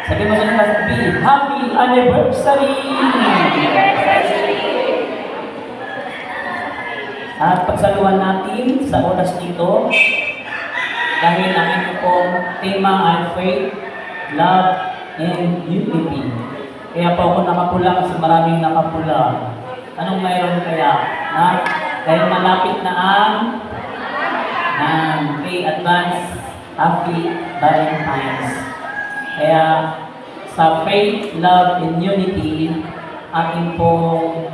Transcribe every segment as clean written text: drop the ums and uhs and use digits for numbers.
Sabi mo sa kanila, Happy Anniversary! At pagsaluhan natin sa oras dito, dahil ang ito pong tema ay faith, love, and unity. Kaya po ako nakapula sa maraming nakapula. Anong mayroon kaya? Dahil malapit na ang pre-advance Happy Valentine's. Kaya sa faith, love, and unity, ating pong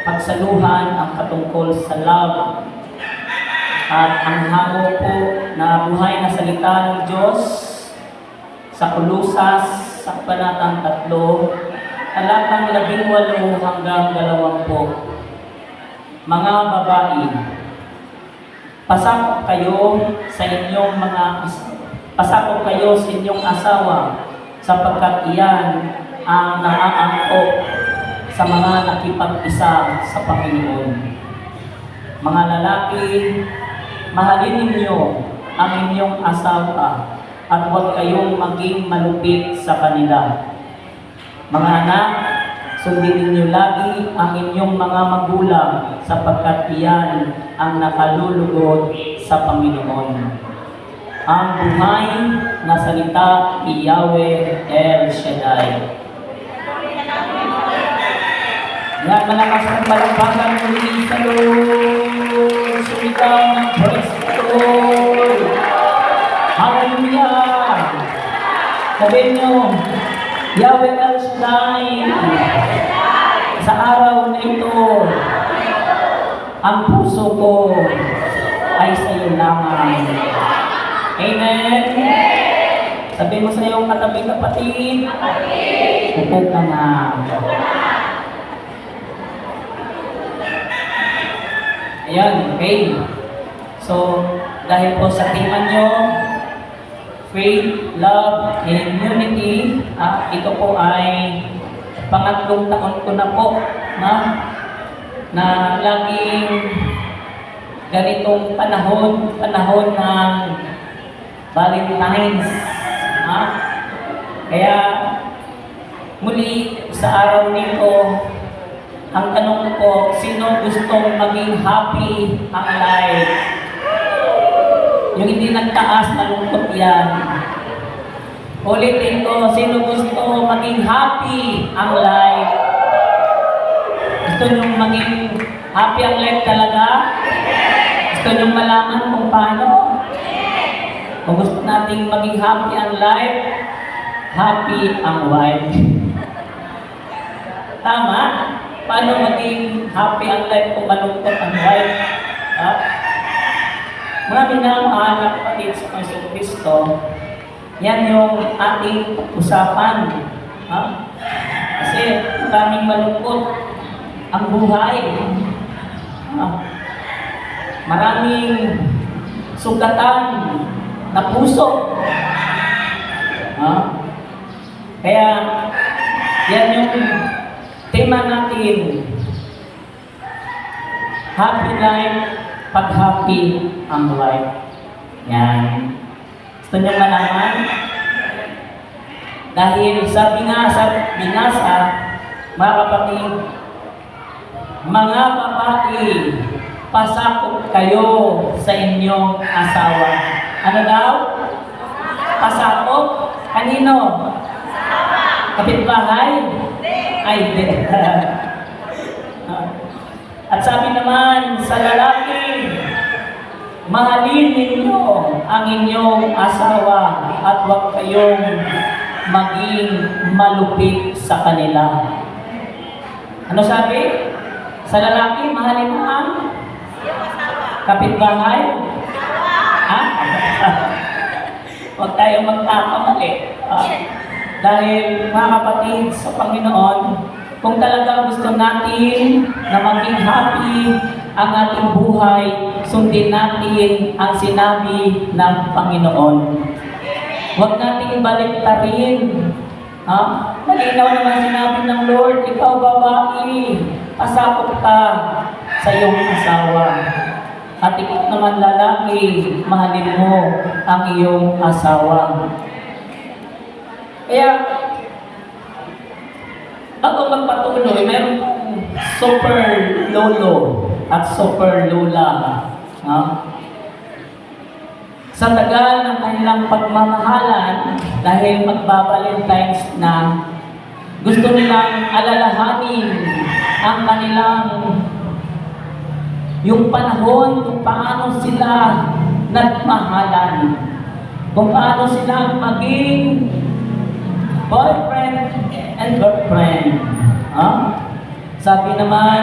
pagsaluhan ang patungkol sa love at ang hango po na buhay na salita ng Diyos sa Kulusas, sa Kabanatang 3, talatang 18 hanggang 20. Mga babae, pasakop kayo sa inyong asawa sapagkat iyan ang naaangkop sa mga nakipag-isa sa Panginoon. Mga lalaki, mahalin ninyo ang inyong asawa at huwag kayong maging malupit sa kanila. Mga anak, sundin ninyo lagi ang inyong mga magulang sapagkat iyan ang nakalulugod sa Panginoon. Ang buhay na salita ni Yahweh El Shaddai. Yan, malakas ng palakpakan muli sa Lord. Sumigaw ng praise to Lord. Hallelujah! Sabihin nyo, Yahweh El Shaddai, sa araw na ito, ang puso ko ay sa iyo lamang. Amen? Sabihin mo sa iyong katabing kapatid, upo ka na. Ayan, okay. So, dahil po sa tema nyo, faith, love, and unity, ito po ay pangatlong taon ko na po na laging ganitong panahon ng Valentine's. Kaya muli sa araw nito, ang tanong ko, sino gustong maging happy ang life? Yung hindi nagtaas, nalungkot yan. Ulitin ko, sino gusto maging happy ang life? Gusto nyo maging happy ang life talaga? Gusto nyo malaman kung paano? Kung gusto nating maging happy ang life, happy ang wife. Tama? Paano maging happy ang life kung malungkot ang wife? Mga minamahal na kapatid sa Panginoong Kristo, yan yung ating usapan. Kasi maraming malungkot ang buhay. Maraming sugatan na puso. Kaya yan yung tema natin, happy life, pag happy ang life. Yan. Gusto nyo malaman? Dahil sa binasa, mga kapatid, mga babae, pasakop kayo sa inyong asawa. Ano daw? Pasakop? Kanino? Kapitbahay? Ay, hindi. At sabi naman sa lalaki, mahalin ninyo ang inyong asawa at huwag kayong maging malupit sa kanila. Ano sabi? Sa lalaki, mahalin ang kapitbahay? Huwag tayong magkakamali. Dahil mga kapatid sa Panginoon, kung talagang gusto natin na maging happy ang ating buhay, sundin natin ang sinabi ng Panginoon. Huwag nating baliktarin. Malinaw naman sinabi ng Lord, ikaw babae, pasakop ka sa iyong asawa. At ikaw naman lalaki, mahalin mo ang iyong asawa. Kaya, bago magpatuloy, meron pong super lolo at super lola. Ha? Sa tagal ng kanilang pagmamahalan, dahil magbabalentines na, gusto nilang alalahanin ang kanilang yung panahon kung paano sila nagmahalan, kung paano sila maging boyfriend and girlfriend. Sabi naman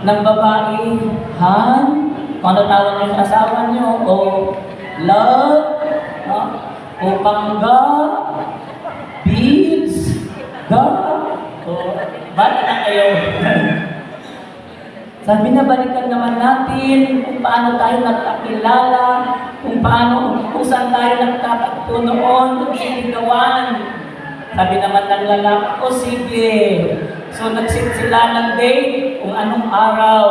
ng babae, Han, kung ano tawag niyo sa asawa niyo, o love, o pangga, beads, ga, o balik na kayo. Sabi na, balikan naman natin kung paano tayo nagkakilala, kung saan tayo nagkakatto noon, kung sinigawan. Sabi naman ng lalaki, o sige. So nagsit sila ng date kung anong araw.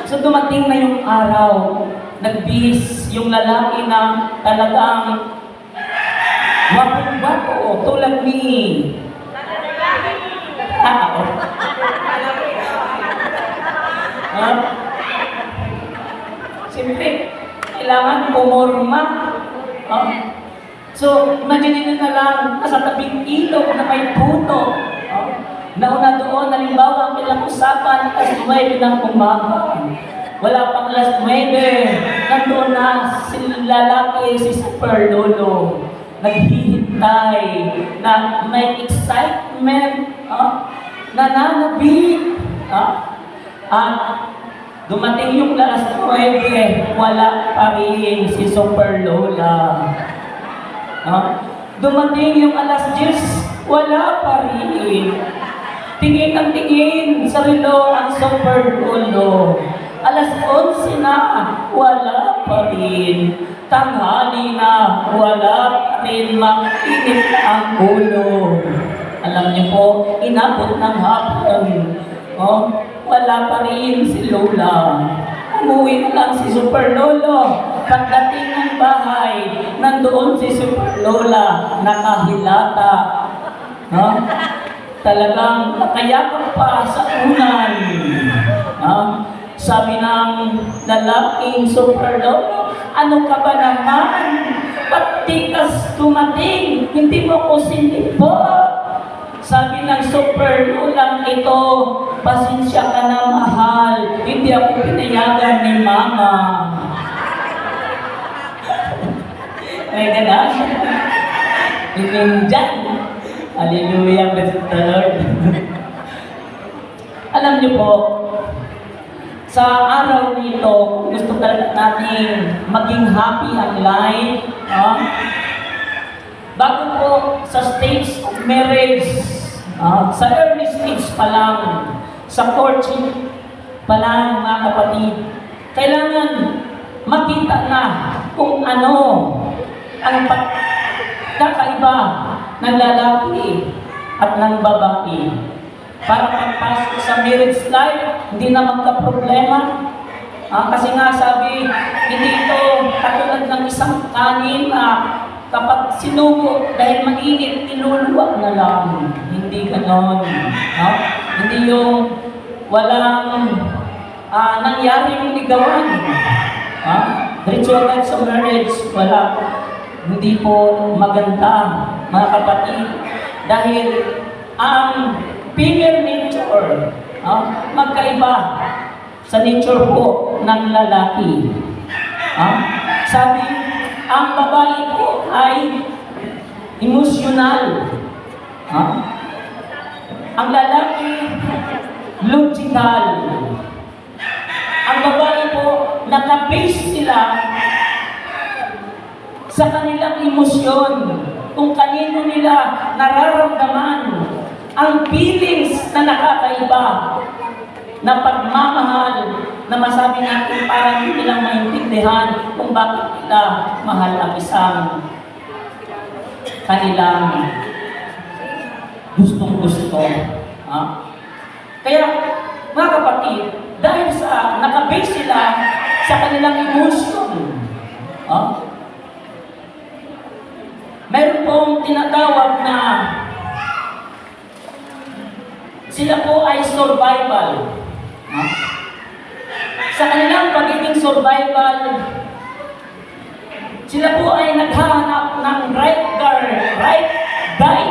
So dumating na yung araw, nagbihis yung lalaki na talagang wapo-wapo tulad ni siyempre, kailangan pumorma. So, imagine nyo na lang, nasa tabing ilog na may puto. Nauna doon, halimbawa, ang ilang usapan, alas 9 ng umaga. Wala pang alas 9. Nandun na si lalaki, si Super Lolo. Naghihintay na may excitement, nananabik. At dumating yung alas 9, wala pa rin si Super Lola. Dumating yung alas 10, wala pa rin. Tingin ang tingin sa relo ang Super Lolo. Alas 11 na, wala pa rin. Tanghali na, wala pa rin. Mainit ang ulo. Alam niyo po, inabot ng hapon. Wala pa rin si Lola. Umuwi na lang si Super Lolo. Pagdating ng bahay, nandoon si Super Lola, nakahilata. Talagang nakayakap pa sa unan. Sabi ng lalaking Super Lolo, ano ka ba naman? Patikas tumating, hindi mo ko sinipo. Sabi ng Super Lola ito, pasensya ka na mahal, hindi ako pinayagan ni Mama. May ganon. Dyan. Hallelujah, bless the Lord. Alam niyo po, sa araw nito, gusto talaga natin maging happy ang life. Bago po sa stage of marriage, sa early stage pa lang, sa courtship pa lang, mga kapatid, kailangan makita na kung ano ang pagkakaiba ng lalaki at ng babae. Para pagpasok sa marriage life, hindi na magka-problema. Kasi nga sabi, hindi ito katulad ng isang kanin na kapag sinubo dahil mainit, iluluwag na lang. Hindi ganon. Hindi yung walang nangyaring ligawan. Diretso agad sa marriage, wala. Hindi po maganda, mga kapatid. Dahil ang female nature, magkaiba sa nature po ng lalaki. Sabi, ang babae po ay emotional. Ang lalaki, logical. Ang babae po, nakabase sila sa kanilang emosyon, kung kanino nila nararamdaman ang feelings na nakakaiba, na pagmamahal, na masabi natin parang hindi nilang maintindihan kung bakit nila mahal ang isang kanilang gustong-gusto. Kaya, mga kapatid, dahil sa nakabase sila sa kanilang emotion, tinatawag na sila po ay survival. No? Sa kanilang pagiging survival, sila po ay naghahanap ng right guy,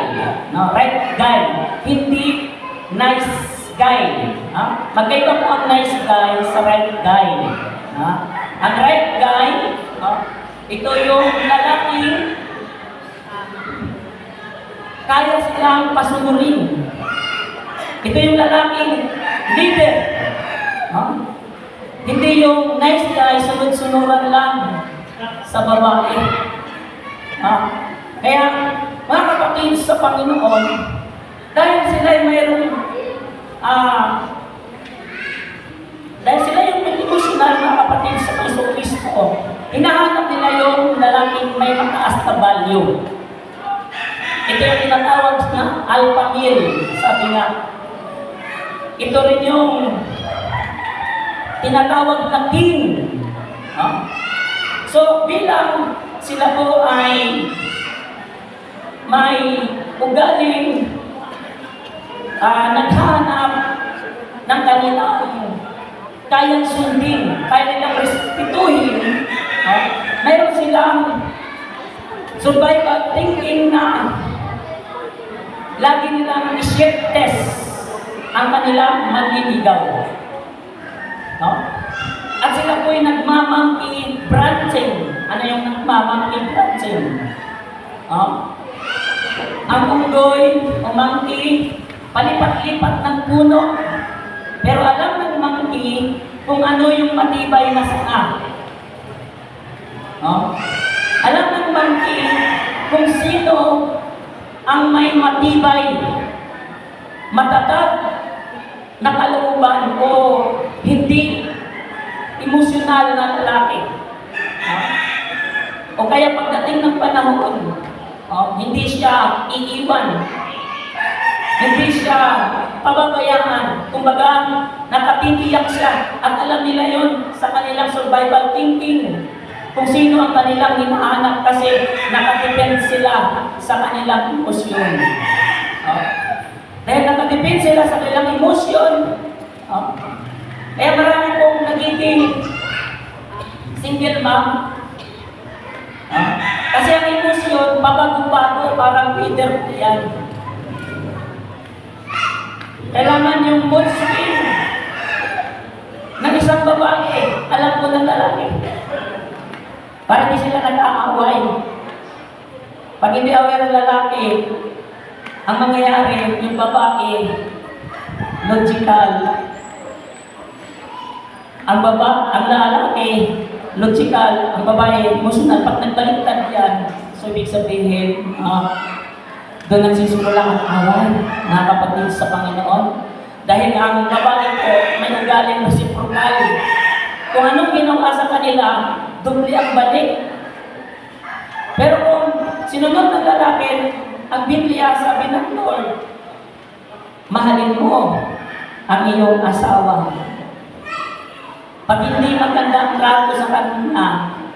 no? Right guy, hindi nice guy. Magkaiba po ang nice guy sa right guy. Ang right guy, ito yung lalaking kaya silang pasunurin. Ito yung lalaking leader. Hindi yung nice guy, sunod-sunuran lang sa babae. Kaya, mga kapatid sa Panginoon, dahil sila ay mayroong dahil sila yung emotional na kapatid sa Kristo, hinahanap nila yung lalaking may mataas na value. Ito yung tinatawag na alpha male. Sabi nga, ito rin yung tinatawag na king. So, bilang sila po ay may ugaling naghahanap ng kanilang kayang sundin, kaya nilang respetuhin, mayroon silang survival thinking na lagi nilang i-share test ang kanilang manliligaw. At sila po ay nagmamangki branching. Ano yung nagmamangki branching? Ang unggoy, umangki, palipat-lipat ng puno. Pero alam ng monkey kung ano yung matibay na sanga. Alam ng monkey kung sino ang may matibay, matatag na kalooban o hindi emosyonal na lalaki. O kaya pagdating ng panahon, hindi siya iiwan. Hindi siya pababayaan. Kumbaga, nakatitiyak siya. At alam nila yon sa kanilang survival thinking. Kung sino ang kanilang hinahanap kasi nakadepend sila sa kanilang emosyon. Dahil nakadepend sila sa kanilang emosyon, kaya marami pong nagiging single mom. Kasi ang emosyon, pabago-bago, parang feeder yan. Kailangan yung mood swing ng isang babae, alam ko ng lalaki. Para hindi sila nag-aaway. Pag hindi aware ng lalaki, ang mangyayari, yung babae, logical. Ang lalaki, logical. Ang babae, emotional. Pag nagbaliktad yan, so ibig sabihin, doon nagsisimula ang away, mga kapatid sa Panginoon. Dahil ang babae po, may ugaling reciprocal. Kung anong ginawa sa kanila, dubli ang balik. Pero kung sinunod ng lalaki, ang Biblia sabi ng Lord, mahalin mo ang iyong asawa. Pag hindi maganda ang trato sa kanila,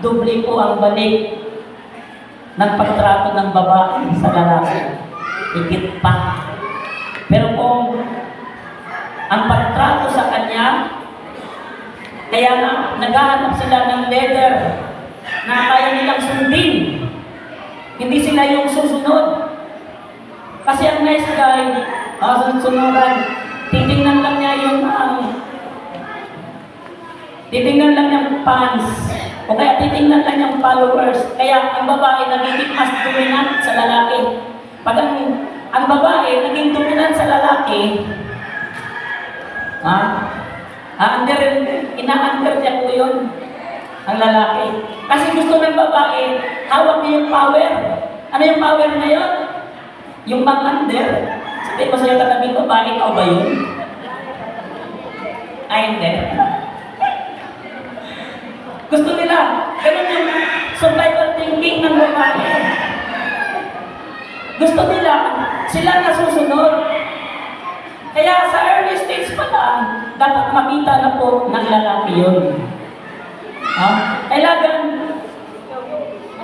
dubli po ang balik ng pagtrato ng babae sa lalaki. Higit pa. Pero kung ang pagtrato sa kanya, kaya nga naghahanap sila ng leader na kaya nilang sundin. Hindi sila yung susunod. Kasi ang nice guy, sunod-sunuran, titingnan lang niya yung titingnan lang yung fans. O kaya titingnan lang yung followers. Kaya ang babae nagiging mas dominant sa lalaki. Pag ang babae naging dominant sa lalaki, ina-under niya po yun, ang lalaki. Kasi gusto ng babae, hawak niya yung power. Ano yung power na yun? Yung mag-under. Sabi ko sa'yo katabing babae, ikaw ba yun? Ay, hindi. Gusto nila, ganun yung survival thinking ng babae. Gusto nila, sila nasusunod. Kaya sa early stage pa lang, dapat makita na po ng lalaki yun. Kailangan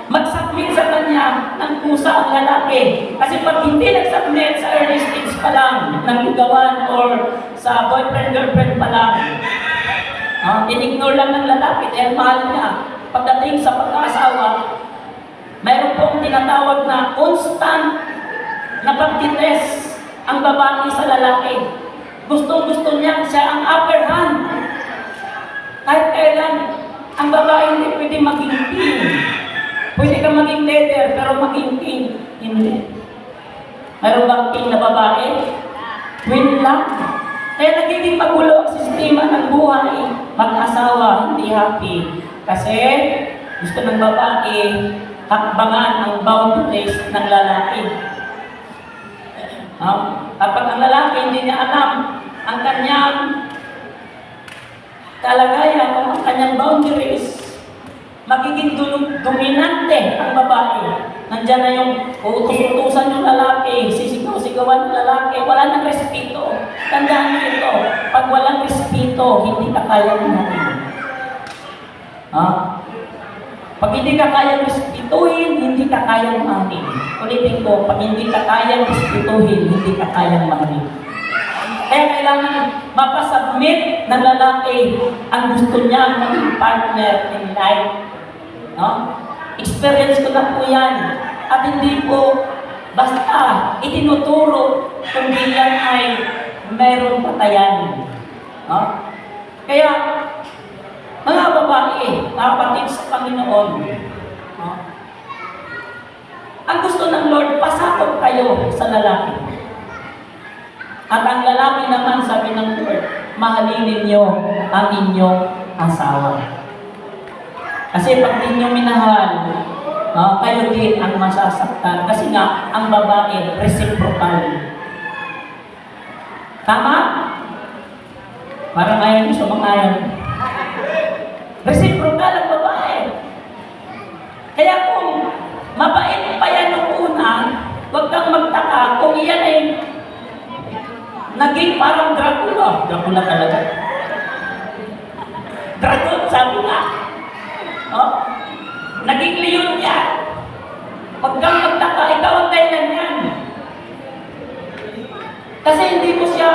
magsubmit sa kanya ng kusa ang lalaki. Kasi pag hindi nag-submit sa early stage pa lang, ng ligawan or sa boyfriend-girlfriend pa lang, in-ignore lang ng lalaki dahil mahal niya. Pagdating sa pag-aasawa, mayroon pong tinatawag na constant na pagtitest ang babae sa lalaki. Gustong-gusto niya siya ang upper hand. Kahit kailan, ang babae hindi pwede maging king. Pwede kang maging leader, pero maging king, hindi. Mayroon bang king na babae? Queen lang. Kaya nagiging magulo ang sistema ng buhay. Mag-asawa, hindi happy. Kasi gusto ng babae hakbangan ang boundaries ng lalaki. Kapag ang lalaki hindi niya alam ang kanyang kalagayan o ang kanyang boundaries, magiging dominante ang babae. Nandiyan na yung uutos-utusan yung lalaki, sisigaw-sigawan ng lalaki, wala nang respeto. Tandaan niyo ito, pag walang respeto, hindi ka kaya mahalin. Pag hindi ka kaya respetuhin, hindi ka kaya mahalin. Ulitin ko, pag hindi ka kaya respetuhin, hindi ka kaya mahalin. Kaya kailangan mapasubmit ng lalaki ang gusto niya maging partner in life. Experience ko na po yan. At hindi po basta itinuturo kundi yan ay mayroong patayan. Kaya, mga babae, kapatid sa Panginoon, ang gusto ng Lord, pasakop kayo sa lalaki. At ang lalaki naman, sabi ng Lord, mahalin ninyo ang inyong asawa. Kasi pag di nyo minahal, kayo din ang masasaktan. Kasi nga, ang babae, reciprocal. Tama? Parang ayaw nyo sumangayon. Reciprocal ang babae. Kaya kung mabait pa yan nung una, huwag kang magtaka kung iyan ay naging parang Dracula. Dracula talaga. Dracula, sabi nga. Naging leon yan. Huwag kang magtaka, ikaw ang dahilan yan. Kasi hindi mo siya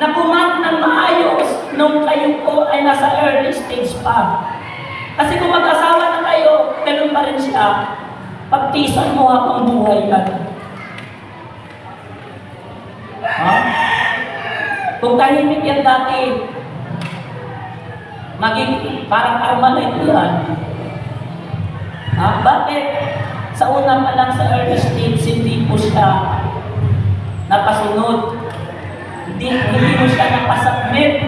nakuman ng maayos nung kayo po ay nasa early stage pa. Kasi kung mag-asawa na kayo, ganun pa rin siya. Pagtisan mo habang buhay ka. Kung tahimik yan dati, maging parang Carmelite yan. Bakit? Sa una pa lang sa early stage, hindi po siya napasunod. Hindi mo siya napasubmit.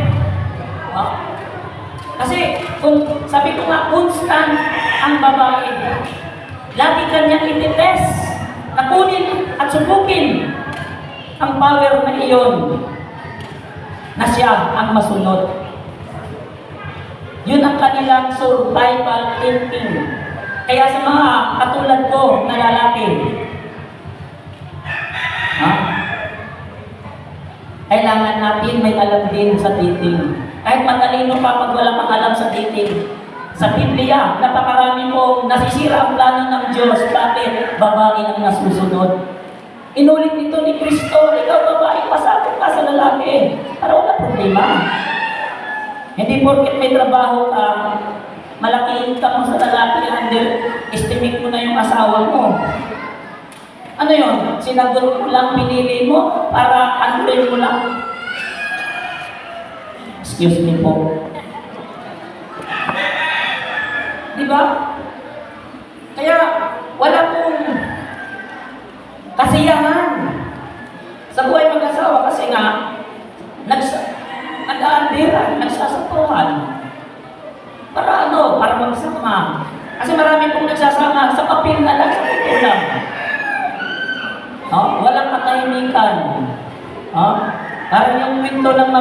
Kasi, kung sabi ko nga, constant ang babae. Lagi kanyang ititest, nakunin at subukin ang power na iyon na siya ang masunod. Yun ang kanilang survival thinking. Kaya sa mga katulad ko na lalaki, kailangan natin may alam din sa dating. Kahit matalino pa pag wala kang alam sa dating. Sa Biblia, napakarami pong nasisira ang plano ng Diyos. Bakit? Babae ang nasusunod. Inulit nito ni Kristo, ikaw babae, pasakot ka sa lalaki. Para wala problema. Hindi porket may trabaho ka, malaki income mo sa lalaki, underestimate mo na yung asawa mo. Ano yun? Sinaguro mo lang, pinili mo, para anurin mo lang. Excuse me po. Diba? Kaya, wala pong kasiyahan sa buhay mag-asawa kasi nga, nag-aandiran, nagsasatuhan. Para ano? Para magsama. Kasi marami pong nagsasama sa papel na lang, sa papel lang. Walang katahimikan. Parang yung kwento ng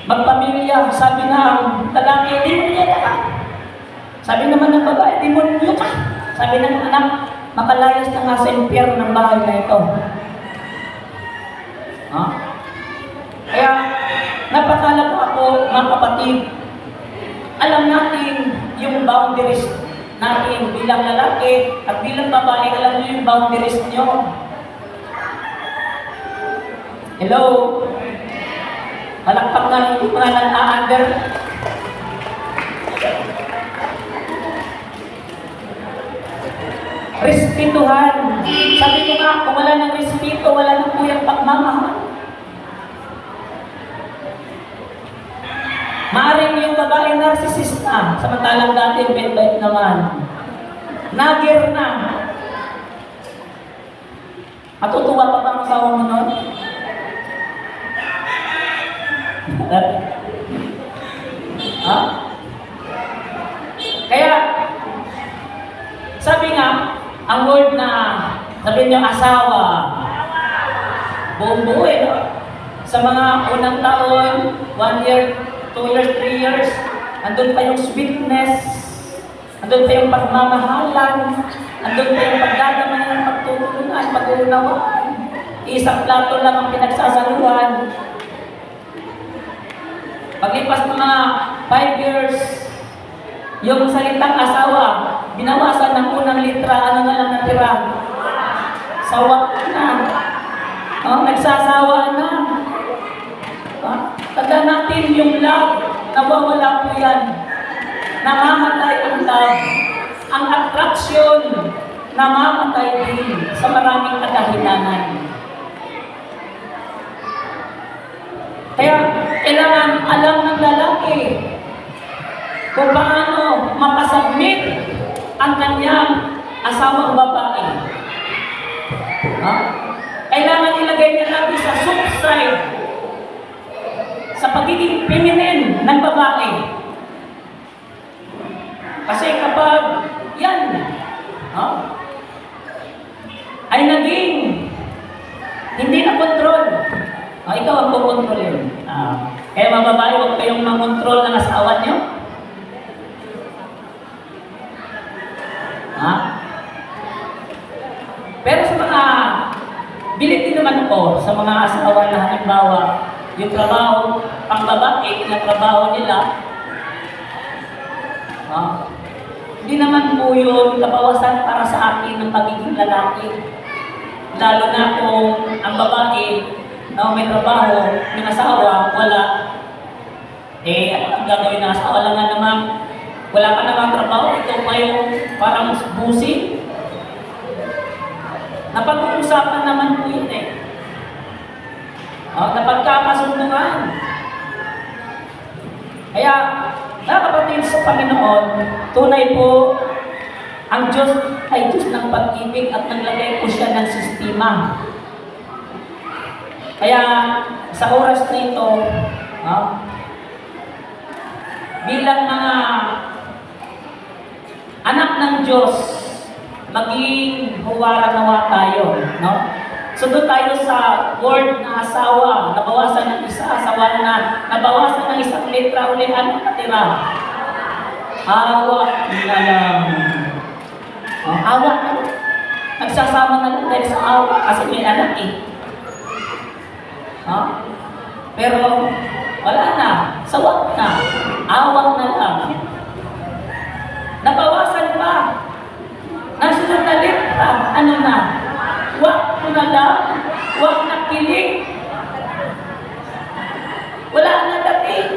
magpamilya, sabi ng lalaki, di mo niya ka. Sabi naman ng babae, di mo niya ka. Sabi ng anak, makalayas na nga sa impyerno ng bahay na ito. Kaya, napakala po ako, mga kapatid, alam natin yung boundaries natin bilang lalaki at bilang babae, alam niyo yung boundaries niyo. Hello? Palakpak na yung mga nag-a-under. Respetuhan. Sabi ko nga, kung wala ng respeto, wala ng kuyang pagmamahal. Maaring yung babae narcissist na, samantalang dati bait-bait naman. Nagir na. Matutuwa pa bang asawa mo nun? Ha? Kaya, sabi nga, ang word na, sabihin niyo asawa, buong buo no? Sa mga unang taon, 1 year, 2 years, 3 years, andun pa yung sweetness, andun pa yung pagmamahalan, andun pa yung pagdadamayan, pagtutulungan, pag-uunawaan. Isang plato lang ang pinagsasaluhan. Paglipas ng mga 5 years, yung salitang asawa, binawasan ng unang litra, ano na lang natira? Sawa na. Nagsasawa na. Tanda natin yung love, nawawala po yan. Namamatay ang love. Ang attraction, namamatay din sa maraming kadahilanan. Kaya, kailangan alam ng lalaki kung paano mapasubmit ang kanyang asawang babae. Kailangan ilagay niya lagi sa soft side, sa pagiging feminine ng babae. Kasi kapag yan ay naging hindi na kontrol, ikaw ang kukontrolin. Kaya mga babae, huwag kayong makontrol ng asawa niyo. Pero sa mga bilid din naman po sa mga asawa na halimbawa yung trabaho, pang babae, na trabaho nila, hindi naman po yun kabawasan para sa akin ng pagiging lalaki. Lalo na kung ang babae na may trabaho, yung asawa, wala. Ano ang gagawin ng asawa? Wala nga naman, wala ka namang trabaho, ito pa yung parang busi. Napag-uusapan naman po yun napagkakasunduan. Kaya, mga kapatid sa Panginoon, tunay po, ang Diyos ay Diyos ng pag-ibig at naglagay po siya ng sistema. Kaya, sa oras na ito, bilang mga anak ng Diyos, maging huwara nawa tayo, no? Sunod tayo sa word na asawa, nabawasan ng isa, asawa na nabawasan ng isang letra ulit, ano natira? Awa na lang. Awa na. Nagsasama na lang tayo sa awa kasi may anak Pero wala na, sawak na, awak na lang. Nabawasan pa. Nasunod na letra, ano na? Wag na lang, wag na kilig. Wala na dating.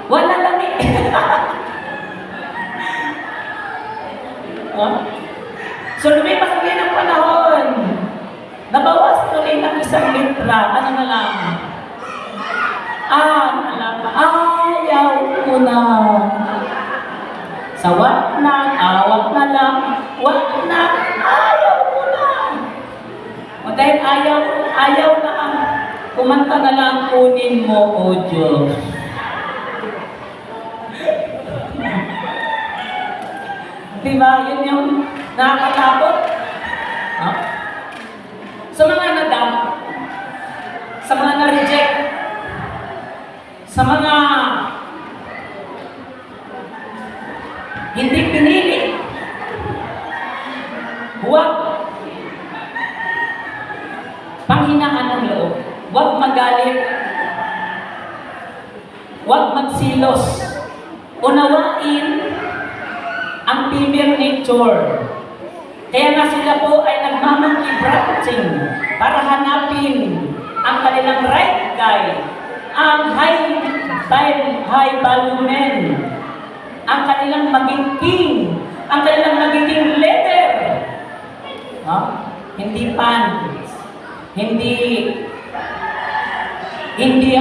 Wala lang So lumipas ulit ang panahon. Nabawas ulit ang isang litra. Ano na lang? Ayaw ko na. Sawat na, awak na lang, wag na, ayaw ko na. Dahil ayaw na, kumanta na lang, kunin mo, O Diyos. Diba? Yun yung nakakatakot. Sa mga nadam, sa mga na-reject, sa mga hindi pinili, huwag panghinaan ng loob, huwag magalit, huwag magsilos. Unawain ang female nature. Kaya nga sila po ay nagmamonkey branching para hanapin ang kanilang right guy, ang high value men, ang kanilang maging king, ang kanilang magiging leader. No? Hindi fans, hindi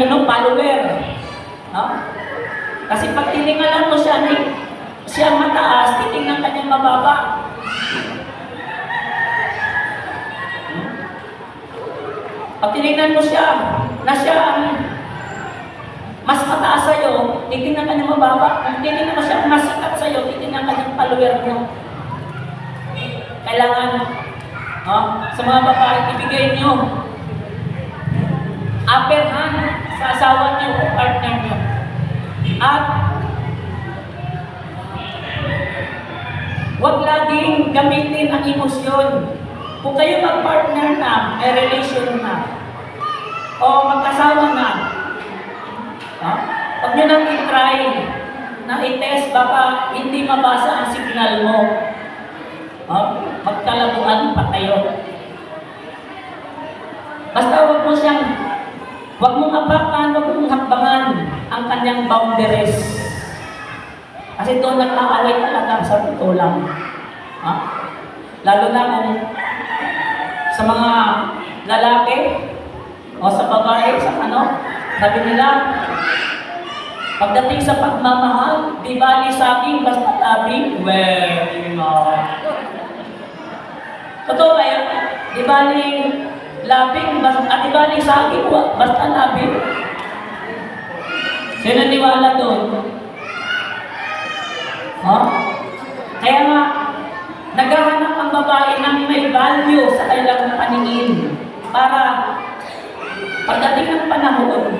follower. No? Kasi pag tiningalan mo siya mataas, titingnan ka niyang mababa. Pag tinignan mo siya, na siya ang mas mataas sa'yo, titingnan ka niyang mababa. Kung titingnan mo siya mas sikat sa'yo, titingnan ka niyang follower niyo. Kailangan, sa mga babae, ibigay niyo upper hand sa asawa niyo o partner niyo. At huwag laging gamitin ang emosyon. Kung kayo mag-partner na, may relation na, o magkasawa na, huwag nyo nang i-try na i-test, baka hindi mabasa ang signal mo. Magkalabuan pa kayo. Basta huwag mong apakan, huwag mong hakbangan ang kanyang boundaries. Kasi doon nagkakaway talaga sa totoo lang. Lalo na kung sa mga lalaki o sa babae, sabi nila, pagdating sa pagmamahal, di bali sa akin, basta tabi, totoo ba yun? Di bali labing, di bali sa akin, basta labing. Sino niwala doon? Kaya nga, naghahanap ang babae ng may value sa kanilang paningin para pagdating ng panahon,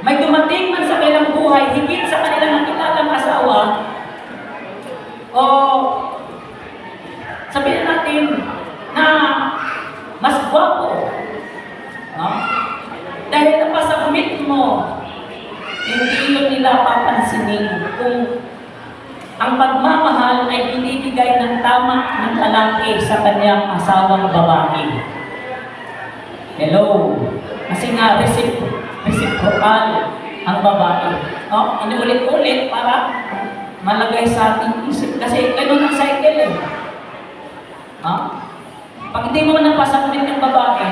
may dumating man sa kanilang buhay, higit sa kanilang nakilalang asawa, o sabihin natin na mas gwapo, dahil napasubmit mo, hindi yun nila papansinin kung ang pagmamahal ay binibigay ng tama ng lalaki sa kanyang asawang babae. Hello? Kasi nga, reciprocal ang babae. Inuulit-ulit para malagay sa ating isip. Kasi ganun ang cycle eh. Pag hindi mo napasakit ng babae,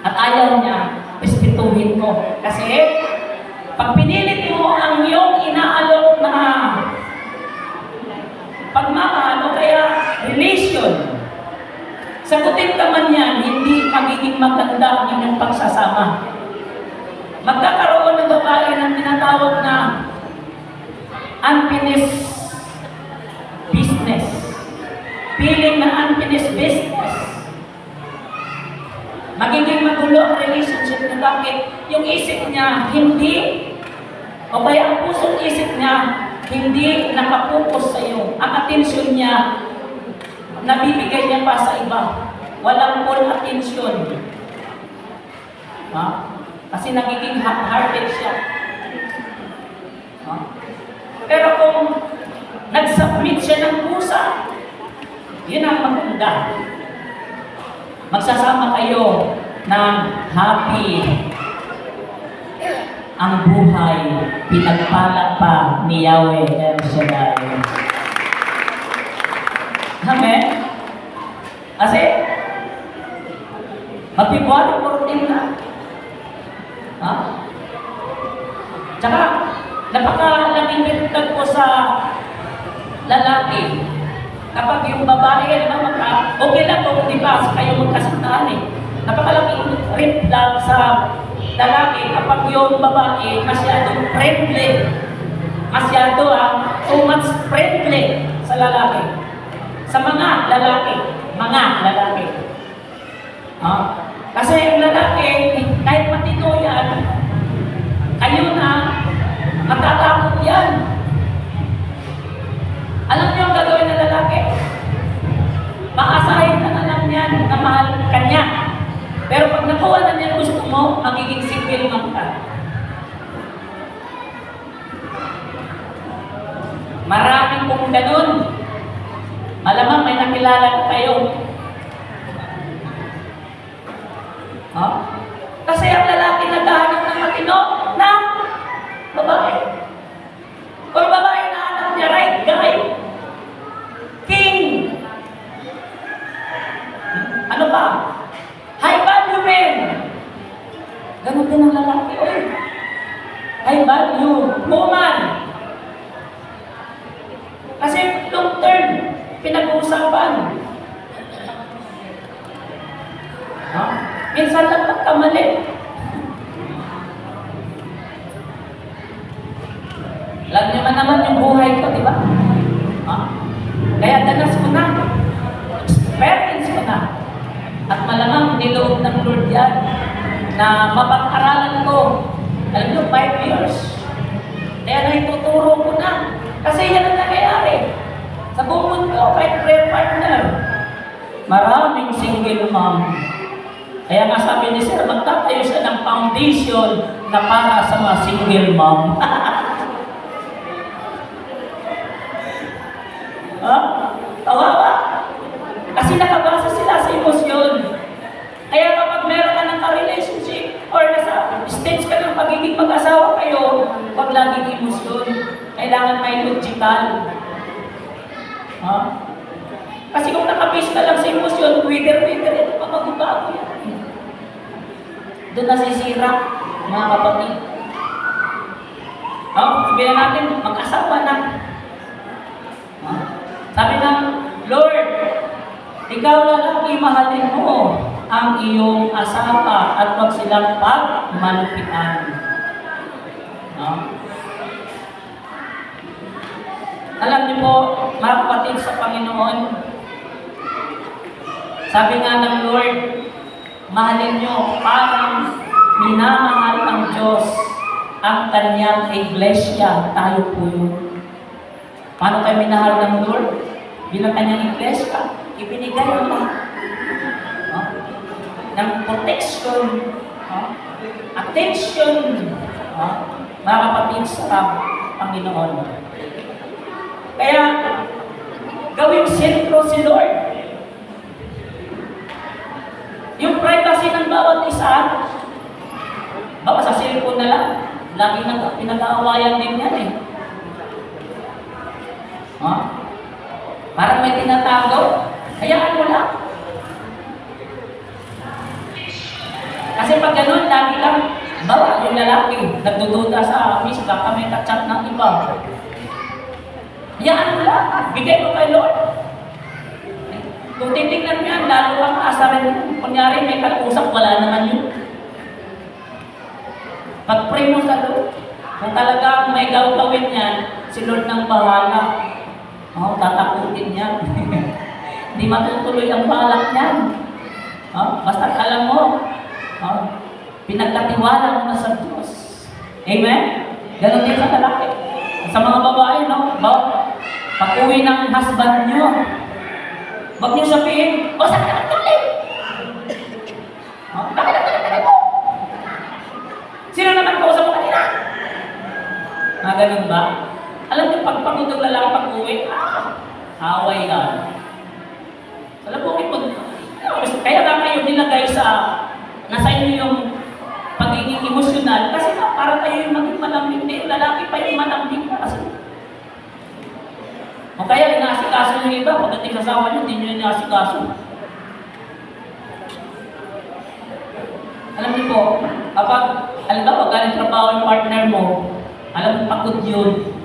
at ayaw niya, respetuhin mo. Kasi, pag pinilit mo ang iyong inaalok na pagmamahal o kaya relation, sagutin ka man yan, hindi magiging maganda ang inyong pagsasama. Magkakaroon ng babae ng tinatawag na unfinished business. Feeling na unfinished business. Magiging magulo ang relationship na bakit yung isip niya hindi, o kaya ang pusong isip niya hindi nakapokus sa iyo. Ang atensyon niya, nabibigay niya pa sa iba. Walang full attention. Kasi nagiging half-hearted siya. Pero kung nag-submit siya ng pusa, yun ang maganda. Magsasama kayo ng happy ang buhay, pinagpala pa ni Yahweh El Shaddai. Amen? Kasi, February 14 na. Tsaka, napakalaking bintag po sa lalaki. Kapag yung babae, okay lang kung di ba kayo magkasintahan eh. Napakalaking red flag sa lalaki kapag yung babae masyadong friendly. Too much friendly sa lalaki. Sa mga lalaki. Kasi yung lalaki, kahit matino yan, kayo na, matatakot yan. Alam niyo ang gagawin ng lalaki? Maasahin ka na lang yan na mahal ka niya. Pero pag nakuha na niya gusto mo, magiging single man ka. Maraming pong ganun. Malamang may nakilala na kayo. Ha? Kasi ang lalaki naghahanap ng matino na babae. Kung babae na anak niya, right guy, king. Ano ba? High value men. Ganun din ang lalaki. Oy. High value woman. Kasi long term, pinag-uusapan. Ha? Minsan lang magkamali. Alam niyo man naman yung buhay ko, di ba? Ha? Kaya danas ko na. Experience ko na. At malamang niloob ng Lord yan na mapag-aralan ko. Alam niyo, 5 years. Kaya naituturo ko na. Kasi yan ang nangyayari. Sa buong mundo, kahit prayer partner. Maraming single mom. Kaya nga sabi ni Sir, magtatayo siya ng foundation na para sa mga single mom. Ha? Tawawa. Kasi nakabasa sila sa emosyon. Kaya kapag meron ka ng ka-relationship or nasa stage ka ng pagiging mag-asawa kayo, huwag laging emosyon. Kailangan may logical. Ha? Kasi kung nakabase ka lang sa emosyon, wither, ito pa magbabago yan. Doon nasisira, mga kapatid. Sabihin natin, mag-asawa na. Sabi ng Lord, ikaw lalaki, mahalin mo ang iyong asawa at huwag silang pagmalupitan. Alam niyo po, mga kapatid sa Panginoon, sabi nga ng Lord, mahalin niyo parang minamahal ng Diyos ang kanyang iglesia. Tayo po yun. Paano kayo minahal ng Lord? Bilang kanyang iglesia, ibinigay mo ng protection, attention, mga kapatid sa Panginoon. Kaya, gawing sentro si Lord. Yung privacy ng bawat isa, baka sa cellphone na lang, lagi nang pinag-aawayan din yan eh. Parang may tinatago, hayaan mo lang. Kasi pag ganun, lagi lang, bawa yung lalaki, nagdududa sa miss, baka may kachat ng iba. Hayaan mo lang, bigay mo kay Lord. Kung titignan mo yan, lalo kang aasarin. Kunyari, may kausap, wala naman yun. Pag-pray mo sa Lord, kung talagang may gawin yan, si Lord nang bahala. Tatakutin yan. Hindi matutuloy ang balak niyan. Basta alam mo, pinagkatiwala mo na sa Diyos. Amen? Ganon din sa lalaki. Sa mga babae, pag-uwi ng husband nyo, huwag niyo sabihin, saan ka nagtuloy? Bakit nagtuloy mo? Sino naman ko sa mga kanina? Ganun ba? Alam niyo, pagpagod ng lalaki pag-uwi, away yan. Alam mo, kaya nga kayo nilagay nasa inyo yung pagiging emosyonal, kasi para kayo yung maging malambing, yung lalaki pa yung malambing para sa inyo. O kaya inaasikaso yung iba, pagdating sa asawa nyo, hindi nyo inaasikaso. Alam niyo po, alam ba, pag galing trabaho yung partner mo, alam mo, pagod yun.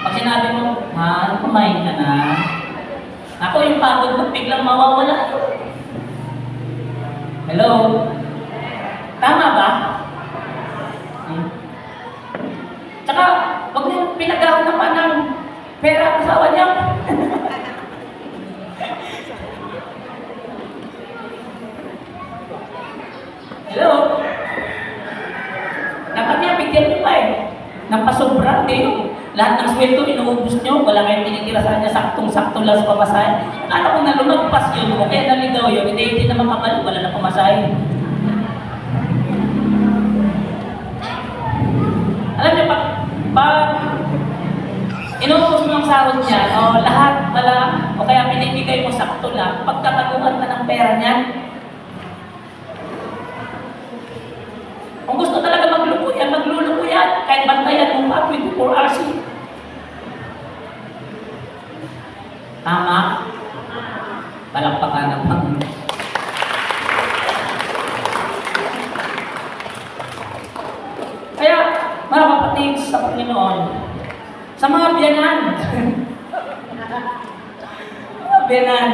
Pag sinabi mo, kumain ka na. Ako yung pagod mo, biglang mawawala yun. Hello? Tama ba? Tsaka, huwag niyo pinag-ahanapan ng pera ang asawa niya. Hello? Dapat niya, bigyan niyo pa eh. Nang pasobra, lahat ng sweldo, inuubos niyo, wala kayong tinitira sa kanya, saktong-sakto lang sa pamasahe. Ano kung nalumagpas yun, o kaya naligaw yun, hindi na makabalik, wala na pamasahe. Alam niyo, pag Inuubos mo ang sahod niya, o lahat wala, o kaya pinibigay mo sakto lang, pagtataguan ka ng pera niya. Kung gusto talaga magluluko yan, kahit bantayan mo pa 24 hours. Tama? Palakpakan ng Panginoon. Kaya, mga kapatid sa Panginoon, sa mga biyanan, mga biyanan,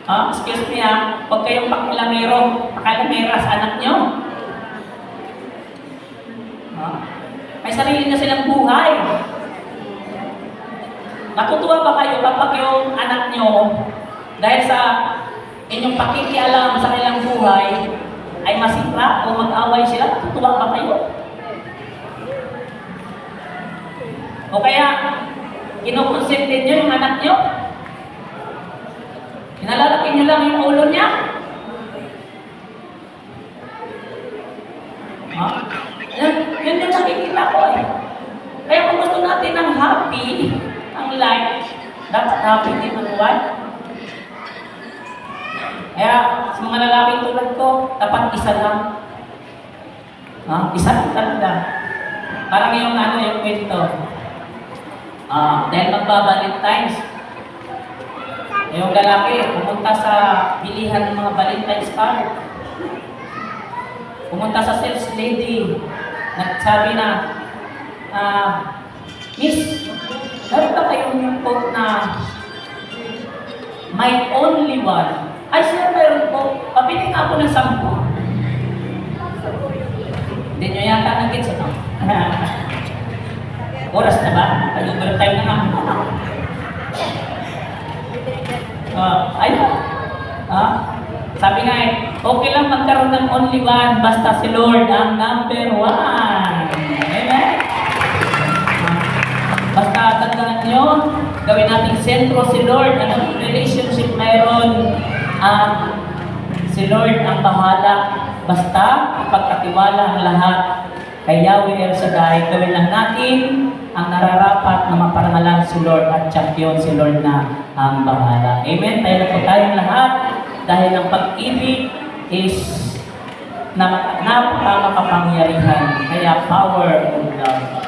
excuse me huwag kayong pakilamera sa anak nyo. May sarili na silang buhay. Natutuwa ba kayo kapag yung anak nyo, dahil sa inyong pakikialam sa kanilang buhay, ay masira o mag-away sila? Natutuwa ba kayo? O kaya, kinukonsente nyo yung anak nyo? Kinalalaki nyo lang yung ulo niya? Yun yung nakikita ko eh. Kaya kung gusto natin ng happy, ang life, dapat happy din ang buwan. Kaya sa mga lalaking tulad ko, dapat isa lang. Isa lang talaga. Parang yung yung kwento. Dahil magba-Valentine's, yung lalaki pumunta sa bilihan ng mga Valentine's card. Pumunta sa sales lady, nagsabi na, Miss, meron ba kayong quote na my only one? Ay, sir, meron po. Pabili nga ako ng 10. Hindi nyo yata nag-gets, ano? Oras na ba? Overtime na naman. Ayun. Sabi nga okay lang magkaroon ng only one, basta si Lord ang number one. Amen? Basta tandaan nyo, gawin nating sentro si Lord. Anong relationship mayroon? Si Lord ang bahala. Basta ipagkatiwala ang lahat kay Yahweh El Shaddai. Gawin lang natin ang nararapat na maparangalan si Lord at champion si Lord na ang bahala. Amen? Tayo na po tayong lahat dahil ang pag-ibig is napaka-makapangyarihan. Kaya power of love.